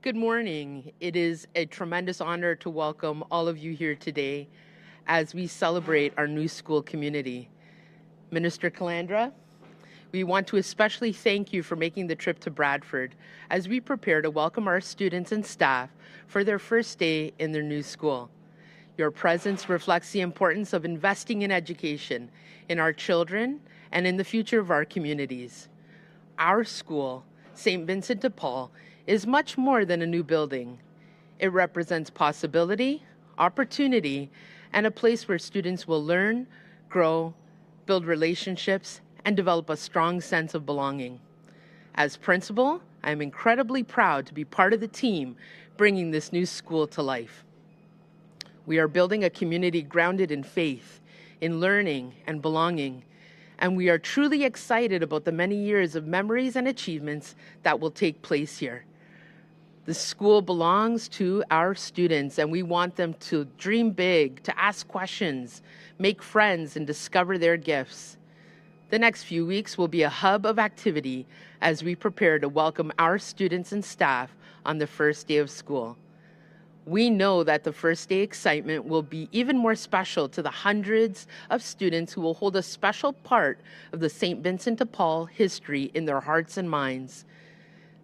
Good morning. It is a tremendous honor to welcome all of you here today as we celebrate our new school community. Minister Calandra, we want to especially thank you for making the trip to Bradford as we prepare to welcome our students and staff for their first day in their new school. Your presence reflects the importance of investing in education, in our children, and in the future of our communities. Our school, St. Vincent de Paul, is much more than a new building. It represents possibility, opportunity, and a place where students will learn, grow, build relationships, and develop a strong sense of belonging. As principal, I am incredibly proud to be part of the team bringing this new school to life. We are building a community grounded in faith, in learning and belonging, and we are truly excited about the many years of memories and achievements that will take place here. The school belongs to our students, and we want them to dream big, to ask questions, make friends, and discover their gifts. The next few weeks will be a hub of activity as we prepare to welcome our students and staff on the first day of school. We know that the first day excitement will be even more special to the hundreds of students who will hold a special part of the St. Vincent de Paul history in their hearts and minds.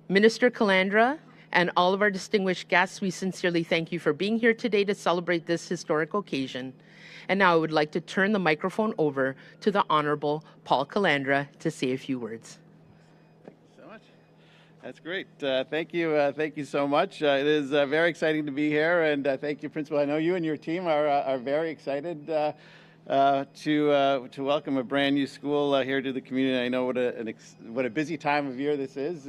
Minister Calandra and all of our distinguished guests, we sincerely thank you for being here today to celebrate this historic occasion. And now I would like to turn the microphone over to the Honorable Paul Calandra to say a few words. Thank you so much. That's great. Thank you so much. It is very exciting to be here, and thank you, Principal. I know you and your team are very excited to welcome a brand new school here to the community. I know what a busy time of year this is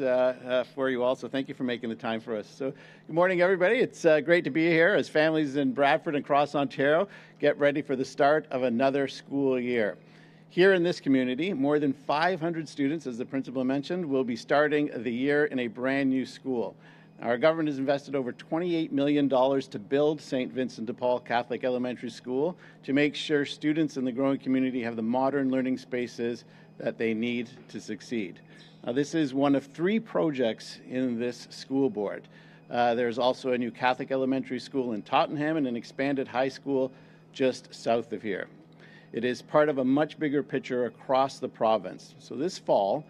for you all, so thank you for making the time for us. So good morning, everybody. It's great to be here as families in Bradford and across Ontario get ready for the start of another school year. Here in this community, more than 500 students, as the principal mentioned, will be starting the year in a brand new school. Our government has invested over $28 million to build St. Vincent de Paul Catholic Elementary School to make sure students in the growing community have the modern learning spaces that they need to succeed. Now, this is one of 3 projects in this school board. There's also a new Catholic elementary school in Tottenham and an expanded high school just south of here. It is part of a much bigger picture across the province. So this fall,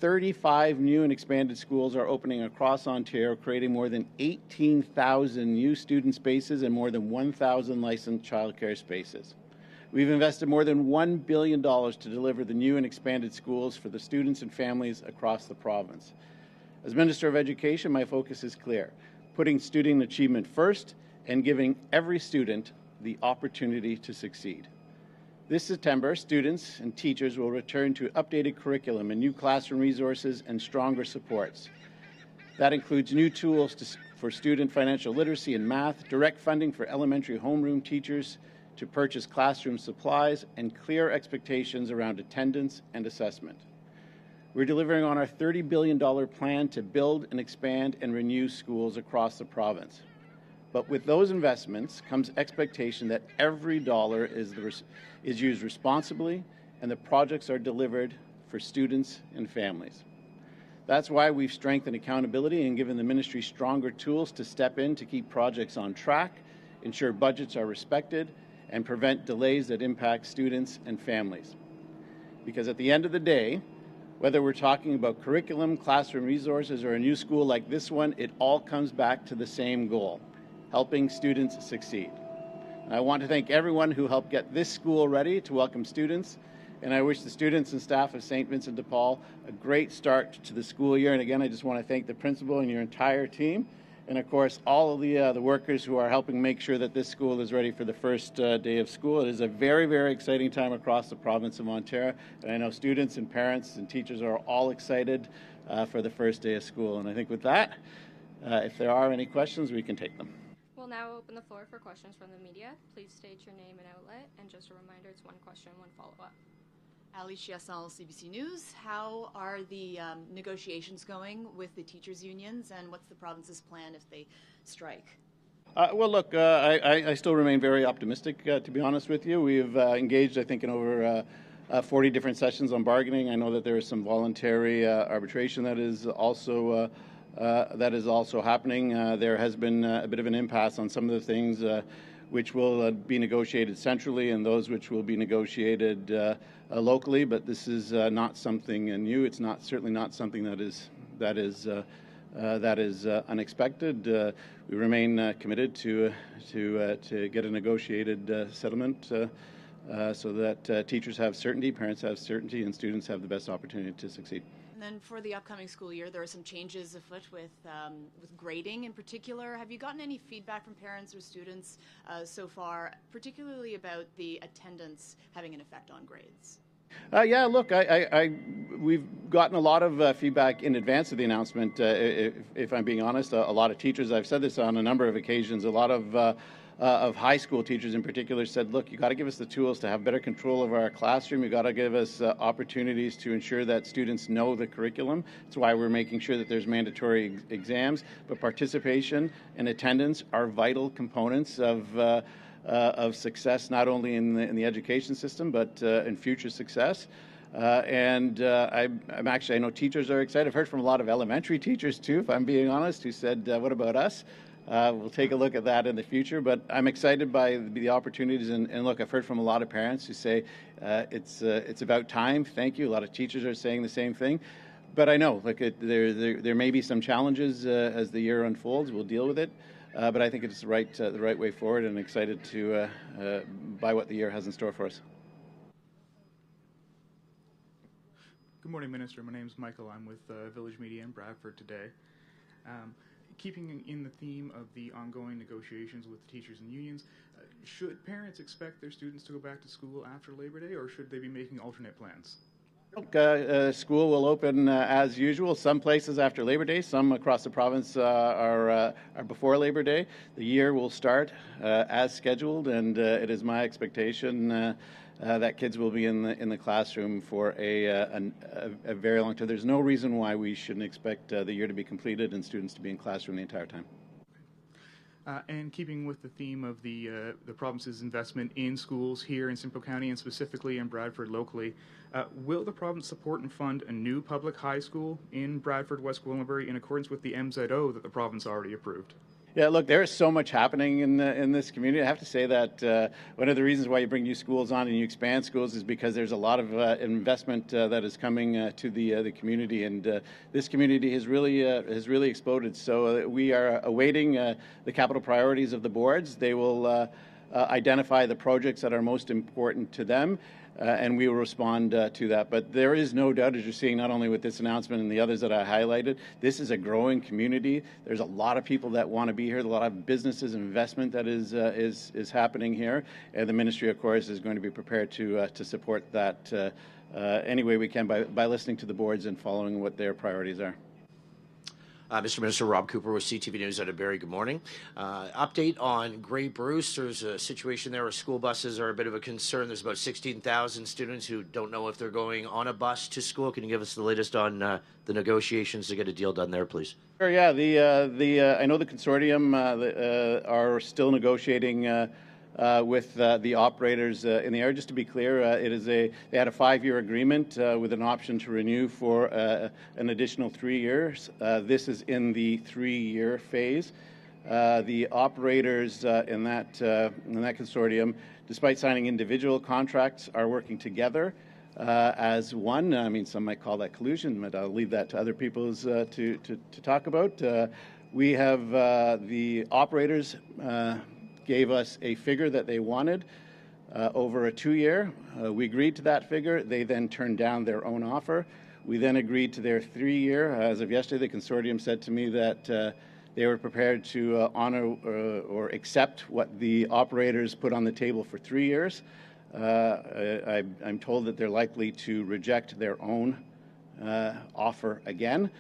35 new and expanded schools are opening across Ontario, creating more than 18,000 new student spaces and more than 1,000 licensed childcare spaces. We've invested more than $1 billion to deliver the new and expanded schools for the students and families across the province. As Minister of Education, my focus is clear: putting student achievement first and giving every student the opportunity to succeed. This September, students and teachers will return to updated curriculum and new classroom resources and stronger supports. That includes new tools for student financial literacy and math, direct funding for elementary homeroom teachers to purchase classroom supplies, and clear expectations around attendance and assessment. We're delivering on our $30 billion plan to build and expand and renew schools across the province. But with those investments comes expectation that every dollar is used responsibly and the projects are delivered for students and families. That's why we've strengthened accountability and given the ministry stronger tools to step in to keep projects on track, ensure budgets are respected, and prevent delays that impact students and families. Because at the end of the day, whether we're talking about curriculum, classroom resources, or a new school like this one, it all comes back to the same goal: helping students succeed. I want to thank everyone who helped get this school ready to welcome students, and I wish the students and staff of St. Vincent de Paul a great start to the school year. And again, I just want to thank the principal and your entire team, and of course all of the workers who are helping make sure that this school is ready for the first day of school. It is a very, very exciting time across the province of Ontario, and I know students and parents and teachers are all excited for the first day of school. And I think with that, if there are any questions, we can take them. We'll now open the floor for questions from the media. Please state your name and outlet, and just a reminder, it's 1 question, 1 follow-up. Ali Chiasson, CBC News. How are the negotiations going with the teachers' unions, and what's the province's plan if they strike? Well, look, I still remain very optimistic, to be honest with you. We've engaged, I think, in over 40 different sessions on bargaining. I know that there is some voluntary arbitration that is also that is also happening. There has been a bit of an impasse on some of the things which will be negotiated centrally and those which will be negotiated locally, but this is not something new. It's certainly not something that is unexpected. We remain committed to get a negotiated settlement so that teachers have certainty, parents have certainty, and students have the best opportunity to succeed. And then for the upcoming school year, there are some changes afoot with grading in particular. Have you gotten any feedback from parents or students so far, particularly about the attendance having an effect on grades? Yeah, look, we've gotten a lot of feedback in advance of the announcement. If I'm being honest, a lot of teachers, I've said this on a number of occasions, a lot of high school teachers in particular said, look, you got to give us the tools to have better control of our classroom. You got to give us opportunities to ensure that students know the curriculum. That's why we're making sure that there's mandatory exams, but participation and attendance are vital components of success, not only in the education system, but in future success. I know teachers are excited. I've heard from a lot of elementary teachers too, if I'm being honest, who said, what about us? We'll take a look at that in the future, but I'm excited by the opportunities. And look, I've heard from a lot of parents who say it's about time. Thank you. A lot of teachers are saying the same thing. But I know, look, there may be some challenges as the year unfolds. We'll deal with it. But I think it's the right way forward, and excited by what the year has in store for us. Good morning, Minister. My name is Michael. I'm with Village Media in Bradford today. Keeping in the theme of the ongoing negotiations with the teachers and unions, should parents expect their students to go back to school after Labor Day, or should they be making alternate plans? School will open as usual. Some places after Labor Day, some across the province are before Labor Day. The year will start as scheduled, and it is my expectation that kids will be in the classroom for a very long time. There's no reason why we shouldn't expect the year to be completed and students to be in classroom the entire time. And keeping with the theme of the province's investment in schools here in Simcoe County and specifically in Bradford locally, will the province support and fund a new public high school in Bradford, West Gwillimbury, in accordance with the MZO that the province already approved? Yeah, look, there is so much happening in this community. I have to say that one of the reasons why you bring new schools on and you expand schools is because there's a lot of investment that is coming to the community, and this community has really exploded. So we are awaiting the capital priorities of the boards. They will identify the projects that are most important to them. And we will respond to that. But there is no doubt, as you're seeing not only with this announcement and the others that I highlighted, this is a growing community. There's a lot of people that want to be here, a lot of businesses and investment that is happening here. And the ministry, of course, is going to be prepared to support that any way we can by listening to the boards and following what their priorities are. Mr. Minister, Rob Cooper with CTV News out of Barrie. Good morning. Update on Grey Bruce. There's a situation there where school buses are a bit of a concern. There's about 16,000 students who don't know if they're going on a bus to school. Can you give us the latest on the negotiations to get a deal done there, please? Sure, yeah. I know the consortium are still negotiating with the operators in the area. Just to be clear, they had a 5-year agreement with an option to renew for an additional 3 years. This is in the 3-year phase. The operators in that consortium, despite signing individual contracts, are working together as one. I mean, some might call that collusion, but I'll leave that to other people to talk about. We have the operators gave us a figure that they wanted over a 2-year. We agreed to that figure. They then turned down their own offer. We then agreed to their 3-year. As of yesterday, the consortium said to me that they were prepared to honor or accept what the operators put on the table for 3 years. I'm told that they're likely to reject their own offer again.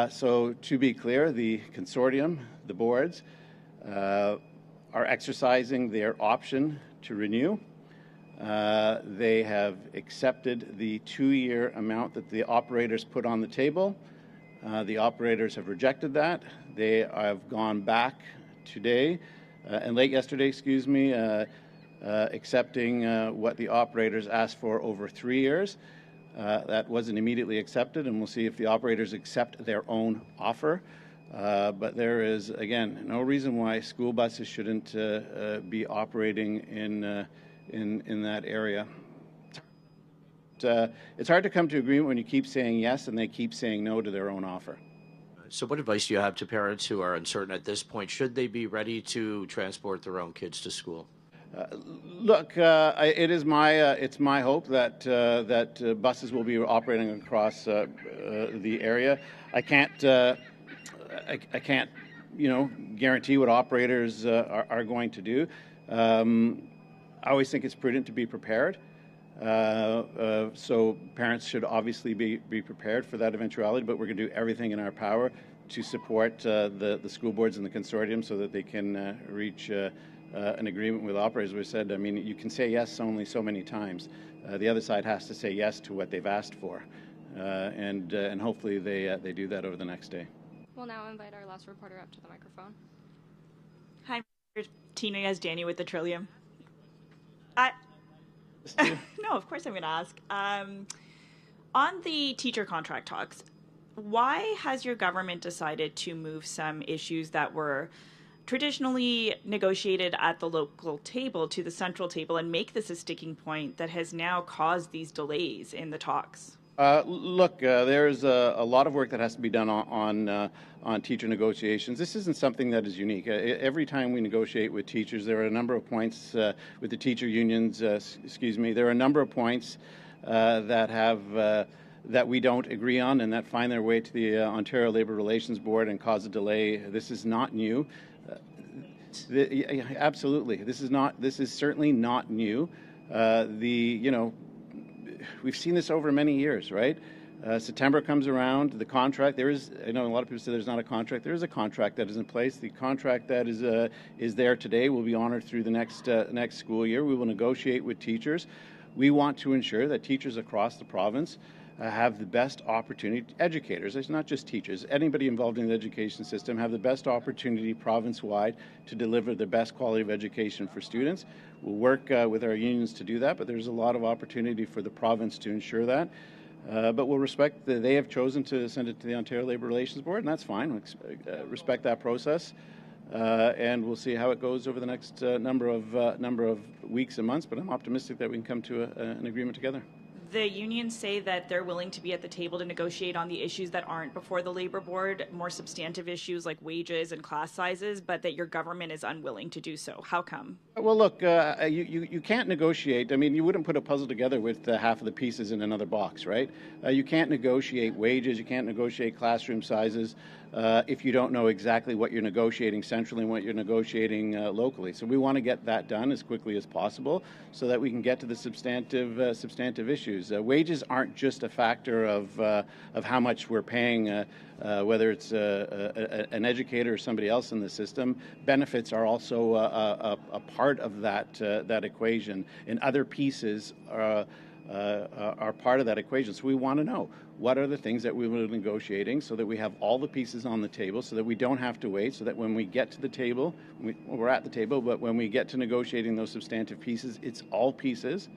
So to be clear, the consortium, the boards, are exercising their option to renew. They have accepted the 2-year amount that the operators put on the table. The operators have rejected that. They have gone back today, and late yesterday, accepting what the operators asked for over 3 years. That wasn't immediately accepted, and we'll see if the operators accept their own offer. But there is, again, no reason why school buses shouldn't be operating in that area. It's hard to come to agreement when you keep saying yes and they keep saying no to their own offer. So what advice do you have to parents who are uncertain at this point? Should they be ready to transport their own kids to school? Look, it's my hope that buses will be operating across the area. I can't guarantee what operators are going to do. I always think it's prudent to be prepared. So parents should obviously be prepared for that eventuality, but we're going to do everything in our power to support the school boards and the consortium so that they can reach an agreement with operators. We said, I mean, you can say yes only so many times. The other side has to say yes to what they've asked for, and hopefully they do that over the next day. We'll now invite our last reporter up to the microphone. Hi, Tina Yazdani with the Trillium. No, of course I'm going to ask. On the teacher contract talks, why has your government decided to move some issues that were traditionally negotiated at the local table to the central table and make this a sticking point that has now caused these delays in the talks? Look, there's a lot of work that has to be done on teacher negotiations. This isn't something that is unique. Every time we negotiate with teachers, there are a number of points with the teacher unions. There are a number of points that we don't agree on and that find their way to the Ontario Labour Relations Board and cause a delay. This is not new. Absolutely, this is certainly not new. We've seen this over many years, right? September comes around, the contract, I know a lot of people say there's not a contract. There is a contract that is in place. The contract that is there today will be honored through the next school year. We will negotiate with teachers. We want to ensure that teachers across the province have the best opportunity, educators, it's not just teachers, anybody involved in the education system have the best opportunity province-wide to deliver the best quality of education for students. We'll work with our unions to do that, but there's a lot of opportunity for the province to ensure that. But we'll respect that they have chosen to send it to the Ontario Labour Relations Board, and that's fine. We'll respect that process. And we'll see how it goes over the next number of weeks and months, but I'm optimistic that we can come to an agreement together. The unions say that they're willing to be at the table to negotiate on the issues that aren't before the Labour Board, more substantive issues like wages and class sizes, but that your government is unwilling to do so. How come? Well, look, you can't negotiate. I mean, you wouldn't put a puzzle together with half of the pieces in another box, right? You can't negotiate wages, you can't negotiate classroom sizes if you don't know exactly what you're negotiating centrally and what you're negotiating locally. So we want to get that done as quickly as possible so that we can get to the substantive issues. Wages aren't just a factor of how much we're paying, whether it's an educator or somebody else in the system. Benefits are also a part of that equation, and other pieces are part of that equation. So we want to know what are the things that we were negotiating so that we have all the pieces on the table so that we don't have to wait, so that when we get to the table, we're at the table, but when we get to negotiating those substantive pieces, it's all pieces,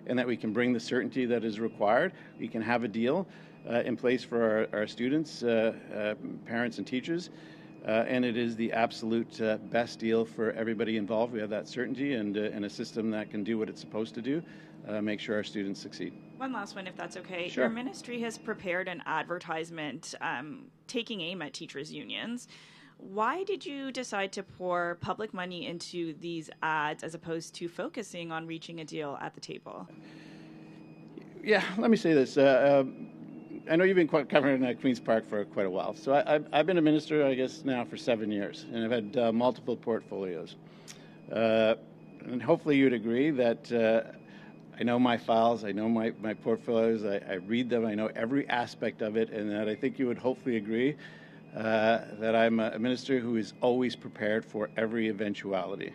and that we can bring the certainty that is required. We can have a deal in place for our students, parents and teachers, and it is the absolute best deal for everybody involved. We have that certainty and a system that can do what it's supposed to do, make sure our students succeed. One last one, if that's okay. Sure. Your ministry has prepared an advertisement taking aim at teachers' unions. Why did you decide to pour public money into these ads as opposed to focusing on reaching a deal at the table? Yeah, let me say this. I know you've been covering Queen's Park for quite a while. So I've been a minister, I guess, now for 7 years, and I've had multiple portfolios. And hopefully you'd agree that I know my files, I know my portfolios, I read them, I know every aspect of it, and that I think you would hopefully agree that I'm a minister who is always prepared for every eventuality.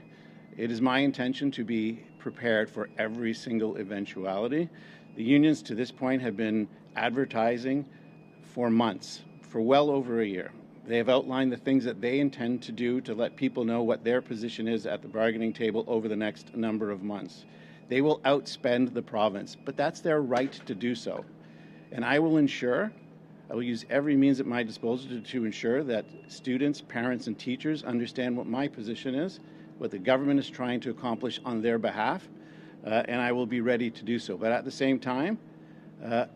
It is my intention to be prepared for every single eventuality. The unions to this point have been advertising for months, for well over a year. They have outlined the things that they intend to do to let people know what their position is at the bargaining table over the next number of months. They will outspend the province, but that's their right to do so. And I will use every means at my disposal to ensure that students, parents, and teachers understand what my position is, what the government is trying to accomplish on their behalf, and I will be ready to do so. But at the same time,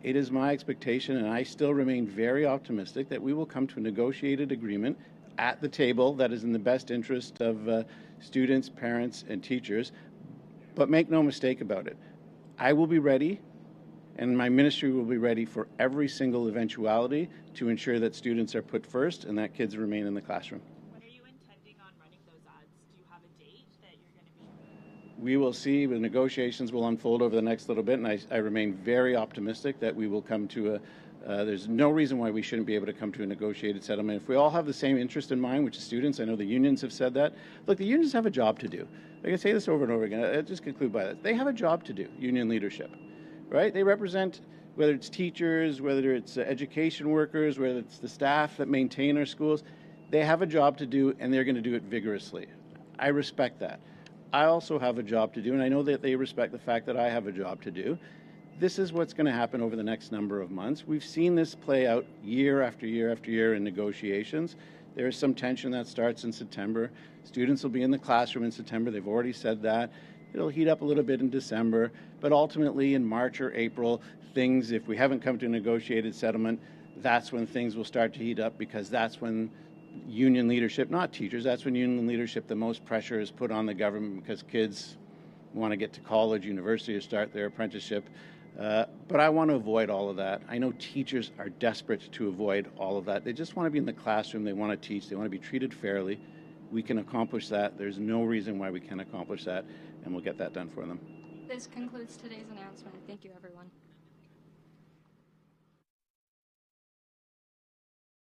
it is my expectation, and I still remain very optimistic, that we will come to a negotiated agreement at the table that is in the best interest of students, parents, and teachers. But make no mistake about it, I will be ready, and my ministry will be ready for every single eventuality to ensure that students are put first and that kids remain in the classroom. When are you intending on running those ads? Do you have a date that you're going to be? We will see. The negotiations will unfold over the next little bit, and I remain very optimistic that we will come to there's no reason why we shouldn't be able to come to a negotiated settlement. If we all have the same interest in mind, which is students, I know the unions have said that. Look, the unions have a job to do. I can say this over and over again. I'll just conclude by that. They have a job to do, union leadership, right? They represent, whether it's teachers, whether it's education workers, whether it's the staff that maintain our schools. They have a job to do, and they're going to do it vigorously. I respect that. I also have a job to do, and I know that they respect the fact that I have a job to do. This is what's going to happen over the next number of months. We've seen this play out year after year after year in negotiations. There is some tension that starts in September. Students will be in the classroom in September. They've already said that. It'll heat up a little bit in December, but ultimately in March or April, things, if we haven't come to a negotiated settlement, that's when things will start to heat up, because that's when union leadership, not teachers, that's when union leadership, the most pressure is put on the government, because kids want to get to college, university, or start their apprenticeship. But I want to avoid all of that. I know teachers are desperate to avoid all of that. They just want to be in the classroom. They want to teach. They want to be treated fairly. We can accomplish that. There's no reason why we can't accomplish that, and we'll get that done for them. This concludes today's announcement. Thank you, everyone.